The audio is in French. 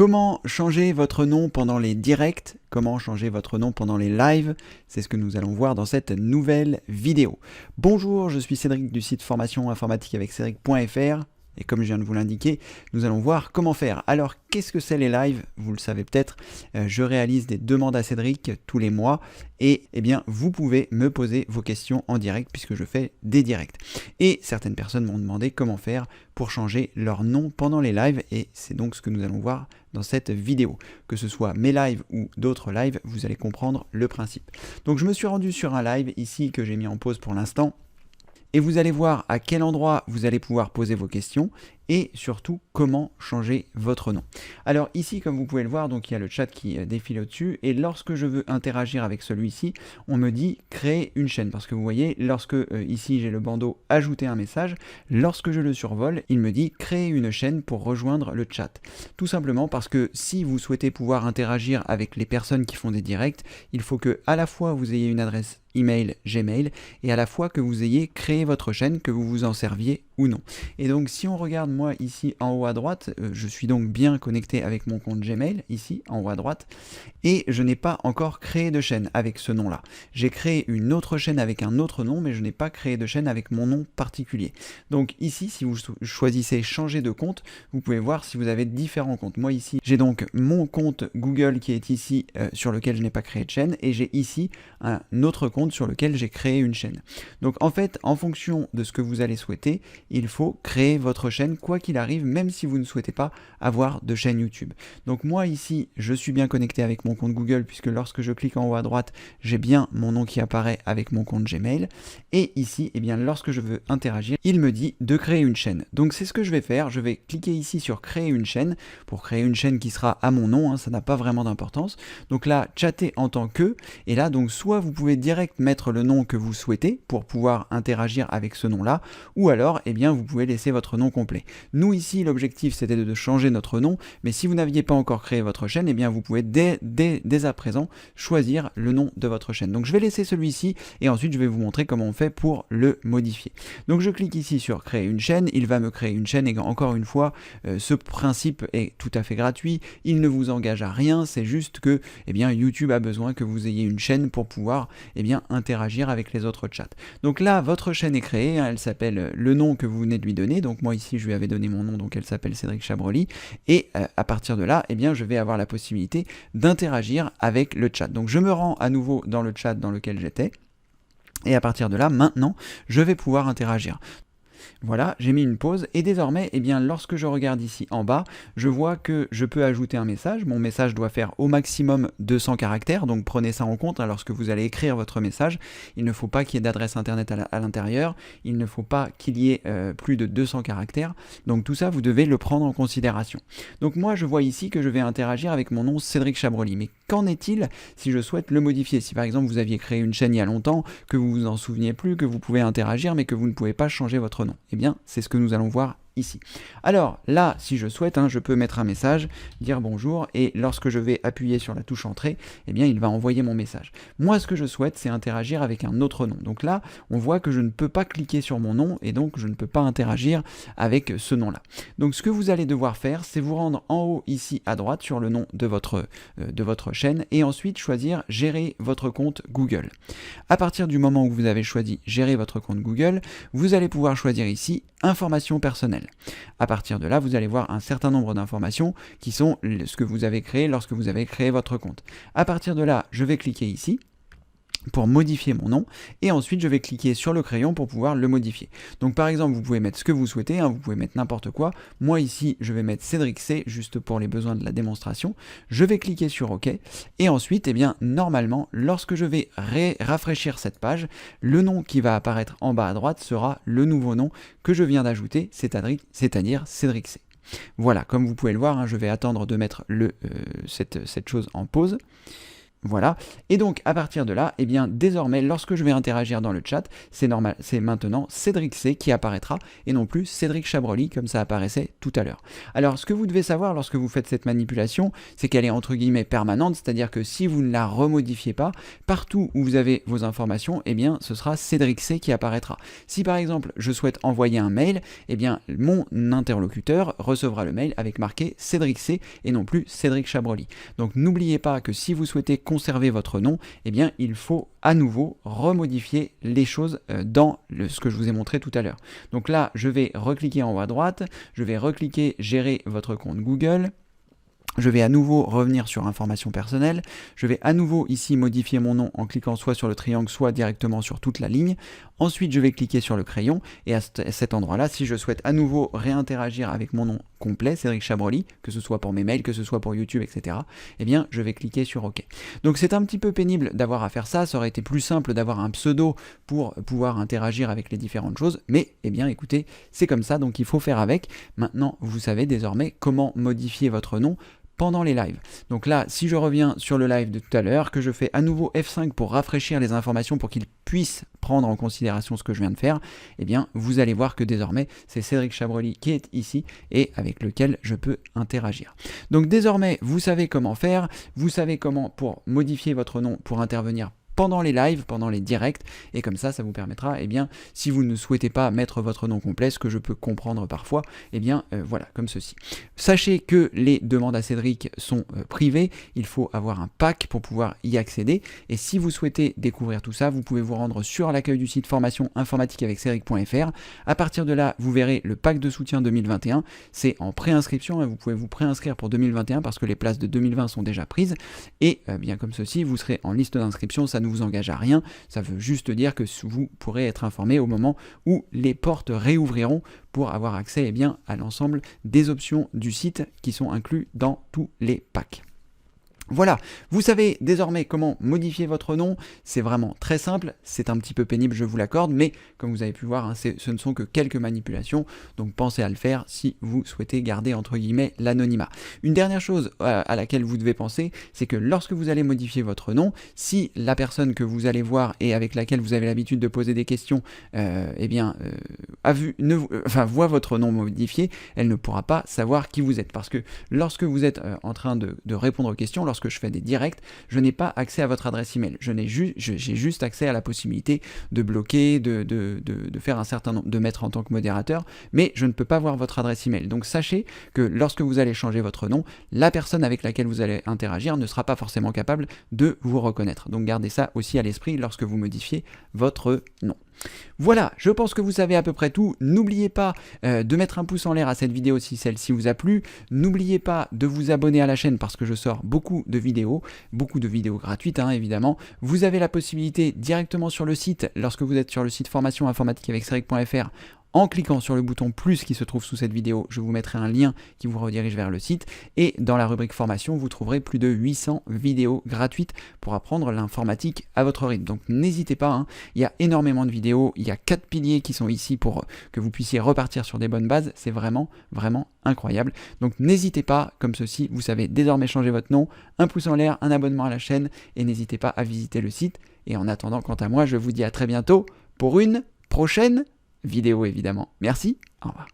Comment changer votre nom pendant les directs? Comment changer votre nom pendant les lives? C'est ce que nous allons voir dans cette nouvelle vidéo. Bonjour, je suis Cédric du site formation informatique avec Cédric.fr. Et comme je viens de vous l'indiquer, nous allons voir comment faire. Alors, qu'est-ce que c'est les lives? Vous le savez peut-être, je réalise des demandes à Cédric tous les mois et eh bien, vous pouvez me poser vos questions en direct puisque je fais des directs. Et certaines personnes m'ont demandé comment faire pour changer leur nom pendant les lives et c'est donc ce que nous allons voir dans cette vidéo. Que ce soit mes lives ou d'autres lives, vous allez comprendre le principe. Donc, je me suis rendu sur un live ici que j'ai mis en pause pour l'instant. Et vous allez voir à quel endroit vous allez pouvoir poser vos questions et surtout comment changer votre nom. Alors ici, comme vous pouvez le voir, donc il y a le chat qui défile au-dessus et lorsque je veux interagir avec celui-ci, on me dit créer une chaîne parce que vous voyez, lorsque ici j'ai le bandeau ajouter un message, lorsque je le survole, il me dit créer une chaîne pour rejoindre le chat. Tout simplement parce que si vous souhaitez pouvoir interagir avec les personnes qui font des directs, il faut que à la fois vous ayez une adresse email Gmail et à la fois que vous ayez créé votre chaîne, que vous vous en serviez ou non. Et donc si on regarde moi ici en haut à droite, je suis donc bien connecté avec mon compte Gmail ici en haut à droite et je n'ai pas encore créé de chaîne avec ce nom là. J'ai créé une autre chaîne avec un autre nom mais je n'ai pas créé de chaîne avec mon nom particulier. Donc ici si vous choisissez changer de compte, vous pouvez voir si vous avez différents comptes. Moi ici j'ai donc mon compte Google qui est ici sur lequel je n'ai pas créé de chaîne et j'ai ici un autre compte sur lequel j'ai créé une chaîne. Donc en fait, en fonction de ce que vous allez souhaiter, il faut créer votre chaîne quoi qu'il arrive, même si vous ne souhaitez pas avoir de chaîne YouTube. Donc moi ici, je suis bien connecté avec mon compte Google puisque lorsque je clique en haut à droite, j'ai bien mon nom qui apparaît avec mon compte Gmail. Et ici, eh bien, lorsque je veux interagir, il me dit de créer une chaîne. Donc c'est ce que je vais faire. Je vais cliquer ici sur créer une chaîne pour créer une chaîne qui sera à mon nom. Ça n'a pas vraiment d'importance. Donc là, chatter en tant que. Et là, donc soit vous pouvez direct mettre le nom que vous souhaitez pour pouvoir interagir avec ce nom-là, ou alors, eh bien, vous pouvez laisser votre nom complet. Nous, ici, l'objectif, c'était de changer notre nom, mais si vous n'aviez pas encore créé votre chaîne, eh bien, vous pouvez dès à présent choisir le nom de votre chaîne. Donc, je vais laisser celui-ci, et ensuite, je vais vous montrer comment on fait pour le modifier. Donc, je clique ici sur créer une chaîne, il va me créer une chaîne, et encore une fois, ce principe est tout à fait gratuit, il ne vous engage à rien, c'est juste que, eh bien, YouTube a besoin que vous ayez une chaîne pour pouvoir, eh bien, interagir avec les autres chats. Donc là, votre chaîne est créée, elle s'appelle le nom que vous venez de lui donner, donc moi ici je lui avais donné mon nom, donc elle s'appelle Cédric Chabroli, et à partir de là, eh bien, je vais avoir la possibilité d'interagir avec le chat. Donc je me rends à nouveau dans le chat dans lequel j'étais, et à partir de là, maintenant, je vais pouvoir interagir. Voilà, j'ai mis une pause et désormais, eh bien, lorsque je regarde ici en bas, je vois que je peux ajouter un message. Mon message doit faire au maximum 200 caractères, donc prenez ça en compte lorsque vous allez écrire votre message. Il ne faut pas qu'il y ait d'adresse internet à l'intérieur, il ne faut pas qu'il y ait plus de 200 caractères, donc tout ça, vous devez le prendre en considération. Donc moi, je vois ici que je vais interagir avec mon nom Cédric Chabroli, mais qu'en est-il si je souhaite le modifier? Si par exemple, vous aviez créé une chaîne il y a longtemps, que vous vous en souveniez plus, que vous pouvez interagir, mais que vous ne pouvez pas changer votre nom. Eh bien, c'est ce que nous allons voir ici. Alors là, si je souhaite, je peux mettre un message, dire bonjour, et lorsque je vais appuyer sur la touche entrée, eh bien, il va envoyer mon message. Moi, ce que je souhaite, c'est interagir avec un autre nom. Donc là, on voit que je ne peux pas cliquer sur mon nom, et donc je ne peux pas interagir avec ce nom-là. Donc ce que vous allez devoir faire, c'est vous rendre en haut ici à droite sur le nom de votre chaîne, et ensuite choisir gérer votre compte Google. À partir du moment où vous avez choisi gérer votre compte Google, vous allez pouvoir choisir ici informations personnelles. À partir de là, vous allez voir un certain nombre d'informations qui sont ce que vous avez créé lorsque vous avez créé votre compte. À partir de là, je vais cliquer ici pour modifier mon nom, et ensuite je vais cliquer sur le crayon pour pouvoir le modifier. Donc par exemple, vous pouvez mettre ce que vous souhaitez, vous pouvez mettre n'importe quoi. Moi ici, je vais mettre Cédric C, juste pour les besoins de la démonstration. Je vais cliquer sur OK, et ensuite, eh bien, normalement, lorsque je vais rafraîchir cette page, le nom qui va apparaître en bas à droite sera le nouveau nom que je viens d'ajouter, c'est-à-dire Cédric C. Voilà, comme vous pouvez le voir, je vais attendre de mettre cette chose en pause. Voilà, et donc à partir de là, eh bien désormais lorsque je vais interagir dans le chat, c'est normal, c'est maintenant Cédric C qui apparaîtra et non plus Cédric Chabroli comme ça apparaissait tout à l'heure. Alors ce que vous devez savoir lorsque vous faites cette manipulation, c'est qu'elle est entre guillemets permanente, c'est-à-dire que si vous ne la remodifiez pas, partout où vous avez vos informations, eh bien ce sera Cédric C qui apparaîtra. Si par exemple je souhaite envoyer un mail, eh bien mon interlocuteur recevra le mail avec marqué Cédric C et non plus Cédric Chabroli. Donc n'oubliez pas que si vous souhaitez conserver votre nom, eh bien il faut à nouveau remodifier les choses dans ce que je vous ai montré tout à l'heure. Donc là, je vais recliquer en haut à droite, je vais recliquer gérer votre compte Google. Je vais à nouveau revenir sur informations personnelles, je vais à nouveau ici modifier mon nom en cliquant soit sur le triangle, soit directement sur toute la ligne. Ensuite, je vais cliquer sur le crayon et à cet endroit-là, si je souhaite à nouveau réinteragir avec mon nom complet, Cédric Chabroli, que ce soit pour mes mails, que ce soit pour YouTube, etc., eh bien, je vais cliquer sur OK. Donc c'est un petit peu pénible d'avoir à faire ça, ça aurait été plus simple d'avoir un pseudo pour pouvoir interagir avec les différentes choses, mais eh bien, écoutez, c'est comme ça, donc il faut faire avec. Maintenant, vous savez désormais comment modifier votre nom pendant les lives. Donc là, si je reviens sur le live de tout à l'heure, que je fais à nouveau F5 pour rafraîchir les informations pour qu'il puisse prendre en considération ce que je viens de faire, eh bien, vous allez voir que désormais, c'est Cédric Chabroli qui est ici et avec lequel je peux interagir. Donc désormais, vous savez comment faire, vous savez comment pour modifier votre nom, pour intervenir pendant les lives, pendant les directs, et comme ça, ça vous permettra, eh bien, si vous ne souhaitez pas mettre votre nom complet, ce que je peux comprendre parfois, eh bien, voilà, comme ceci. Sachez que les demandes à Cédric sont privées, il faut avoir un pack pour pouvoir y accéder, et si vous souhaitez découvrir tout ça, vous pouvez vous rendre sur l'accueil du site formation informatique avec Cédric.fr. À partir de là, vous verrez le pack de soutien 2021, c'est en préinscription, vous pouvez vous préinscrire pour 2021 parce que les places de 2020 sont déjà prises, et bien comme ceci, vous serez en liste d'inscription, ça ne vous engage à rien, ça veut juste dire que vous pourrez être informé au moment où les portes réouvriront pour avoir accès eh bien, à l'ensemble des options du site qui sont inclus dans tous les packs. Voilà, vous savez désormais comment modifier votre nom, c'est vraiment très simple, c'est un petit peu pénible, je vous l'accorde, mais comme vous avez pu voir, hein, ce ne sont que quelques manipulations, donc pensez à le faire si vous souhaitez garder entre guillemets l'anonymat. Une dernière chose à laquelle vous devez penser, c'est que lorsque vous allez modifier votre nom, si la personne que vous allez voir et avec laquelle vous avez l'habitude de poser des questions, voit votre nom modifié, elle ne pourra pas savoir qui vous êtes, parce que lorsque vous êtes en train de répondre aux questions, lorsque je fais des directs, je n'ai pas accès à votre adresse email. J'ai juste accès à la possibilité de bloquer, de faire un certain nombre, de mettre en tant que modérateur, mais je ne peux pas voir votre adresse email. Donc sachez que lorsque vous allez changer votre nom, la personne avec laquelle vous allez interagir ne sera pas forcément capable de vous reconnaître. Donc gardez ça aussi à l'esprit lorsque vous modifiez votre nom. Voilà, je pense que vous savez à peu près tout. N'oubliez pas de mettre un pouce en l'air à cette vidéo si celle-ci vous a plu. N'oubliez pas de vous abonner à la chaîne parce que je sors beaucoup de vidéos gratuites hein, évidemment. Vous avez la possibilité directement sur le site, lorsque vous êtes sur le site formation informatique avec Cédric.fr, en cliquant sur le bouton plus qui se trouve sous cette vidéo, je vous mettrai un lien qui vous redirige vers le site et dans la rubrique formation, vous trouverez plus de 800 vidéos gratuites pour apprendre l'informatique à votre rythme. Donc n'hésitez pas, hein, il y a énormément de vidéos, il y a 4 piliers qui sont ici pour que vous puissiez repartir sur des bonnes bases, c'est vraiment incroyable. Donc n'hésitez pas, comme ceci, vous savez désormais changer votre nom, un pouce en l'air, un abonnement à la chaîne et n'hésitez pas à visiter le site. Et en attendant, quant à moi, je vous dis à très bientôt pour une prochaine vidéo évidemment. Merci, au revoir.